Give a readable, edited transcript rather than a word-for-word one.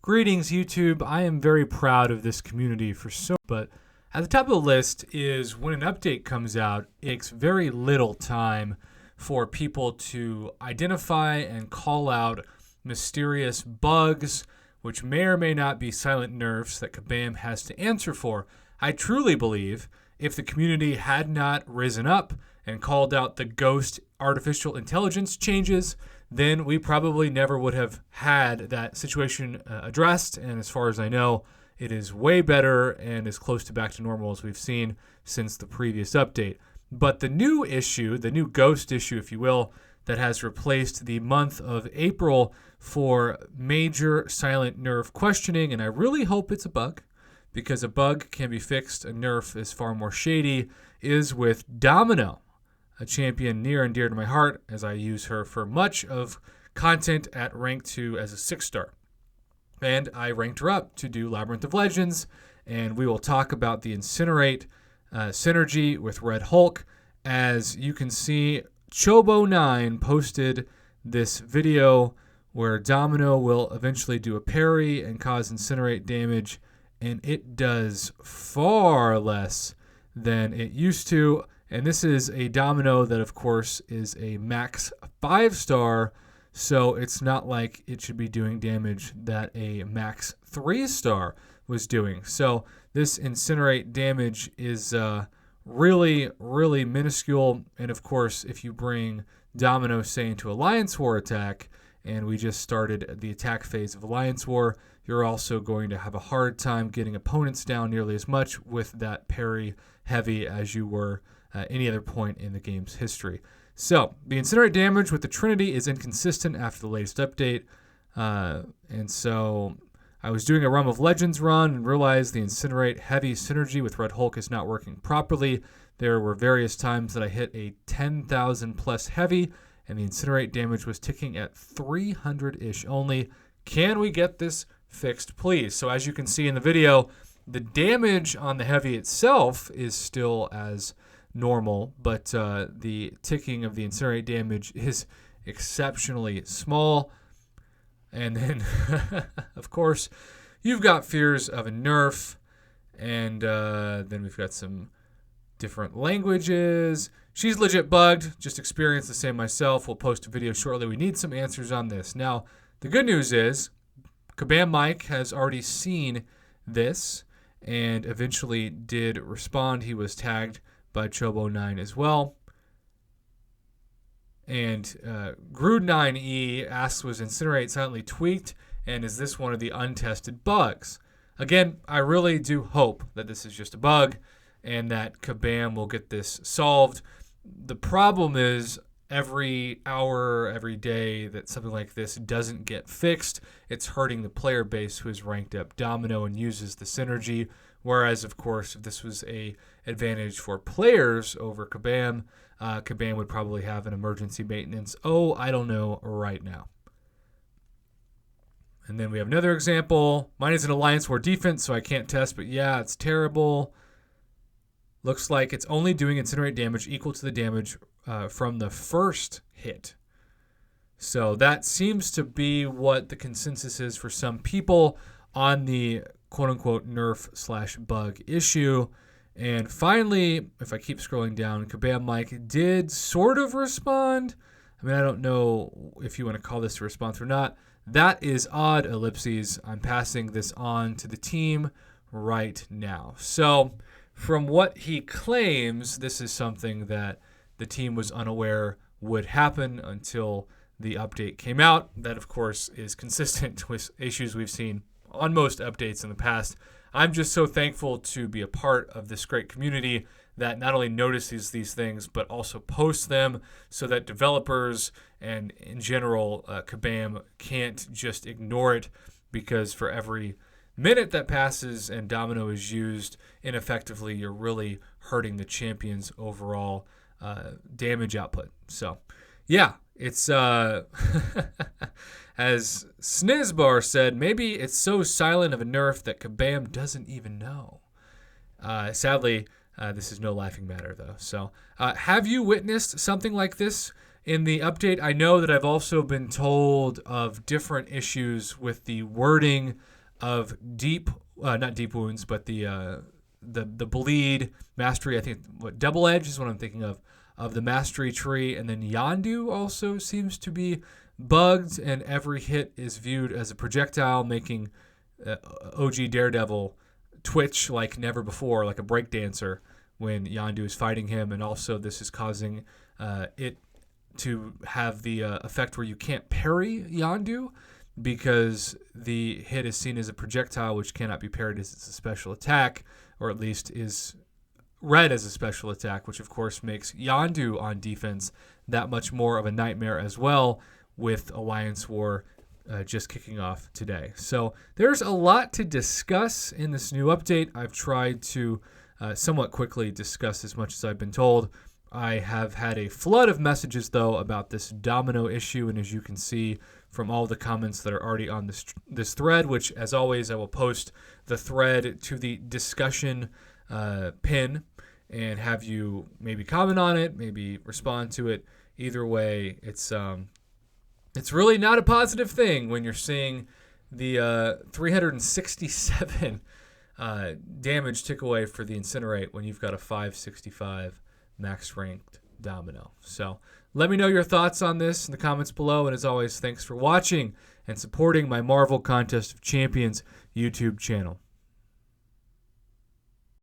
Greetings, YouTube. I am very proud of this community but at the top of the list is when an update comes out, it takes very little time for people to identify and call out mysterious bugs, which may or may not be silent nerfs that Kabam has to answer for. I truly believe if the community had not risen up and called out the ghost artificial intelligence changes, then we probably never would have had that situation addressed. And as far as I know, it is way better and as close to back to normal as we've seen since the previous update. But the new issue, the new ghost issue, if you will, that has replaced the month of April for major silent nerf questioning, and I really hope it's a bug, because a bug can be fixed, a nerf is far more shady, is with Domino, a champion near and dear to my heart, as I use her for much of content at rank 2 as a 6-star. And I ranked her up to do Labyrinth of Legends, and we will talk about the Incinerate synergy with Red Hulk. As you can see, Chobo9 posted this video where Domino will eventually do a parry and cause Incinerate damage, and it does far less than it used to. And this is a Domino that, of course, is a max 5-star, so it's not like it should be doing damage that a max 3-star was doing. So this Incinerate damage is really, really minuscule. And, of course, if you bring Domino, say, into Alliance War attack, and we just started the attack phase of Alliance War, you're also going to have a hard time getting opponents down nearly as much with that parry heavy as you were any other point in the game's history. So, the Incinerate damage with the Trinity is inconsistent after the latest update. And so, I was doing a Realm of Legends run and realized the Incinerate heavy synergy with Red Hulk is not working properly. There were various times that I hit a 10,000 plus heavy, and the Incinerate damage was ticking at 300-ish only. Can we get this fixed, please? So, as you can see in the video, the damage on the heavy itself is still as normal, but the ticking of the Incinerate damage is exceptionally small. And then, of course, you've got fears of a nerf, and then we've got some different languages. She's legit bugged, just experienced the same myself. We'll post a video shortly. We need some answers on this. Now, the good news is Kabam Mike has already seen this and eventually did respond. He was tagged by Chobo9 as well. And Grood9E asks, was Incinerate silently tweaked, and is this one of the untested bugs? Again, I really do hope that this is just a bug and that Kabam will get this solved. The problem is every hour, every day that something like this doesn't get fixed, it's hurting the player base who has ranked up Domino and uses the synergy. Whereas, of course, if this was a advantage for players over Kabam, Kabam would probably have an emergency maintenance. Oh, I don't know right now. And then we have another example. Mine is an Alliance War defense, so I can't test, but yeah, it's terrible. Looks like it's only doing Incinerate damage equal to the damage from the first hit. So that seems to be what the consensus is for some people on the quote-unquote nerf/bug issue. And finally, if I keep scrolling down, Kabam Mike did sort of respond. I mean, I don't know if you want to call this a response or not. That is odd, ellipses. I'm passing this on to the team right now. So from what he claims, this is something that the team was unaware would happen until the update came out. That, of course, is consistent with issues we've seen on most updates in the past. I'm just so thankful to be a part of this great community that not only notices these things, but also posts them so that developers and in general Kabam can't just ignore it, because for every minute that passes and Domino is used ineffectively, you're really hurting the champion's overall damage output. So yeah, it's as Snizbar said, maybe it's so silent of a nerf that Kabam doesn't even know. Sadly, this is no laughing matter, though. So have you witnessed something like this In the update, I know that I've also been told of different issues with the wording of not deep wounds, but the bleed mastery. I think double edge is what I'm thinking of the mastery tree, and then Yondu also seems to be bugged, and every hit is viewed as a projectile, making OG Daredevil twitch like never before, like a breakdancer when Yondu is fighting him, and also this is causing it to have the effect where you can't parry Yondu because the hit is seen as a projectile which cannot be parried as it's a special attack, or at least is read as a special attack, which of course makes Yondu on defense that much more of a nightmare as well, with Alliance War just kicking off today. So there's a lot to discuss in this new update. I've tried to somewhat quickly discuss as much as I've been told. I have had a flood of messages, though, about this Domino issue, and as you can see from all the comments that are already on this thread, which, as always, I will post the thread to the discussion pin and have you maybe comment on it, maybe respond to it. Either way, it's really not a positive thing when you're seeing the 367 damage tick away for the Incinerate when you've got a 565 max ranked Domino. So let me know your thoughts on this in the comments below. And as always, thanks for watching and supporting my Marvel Contest of Champions YouTube channel.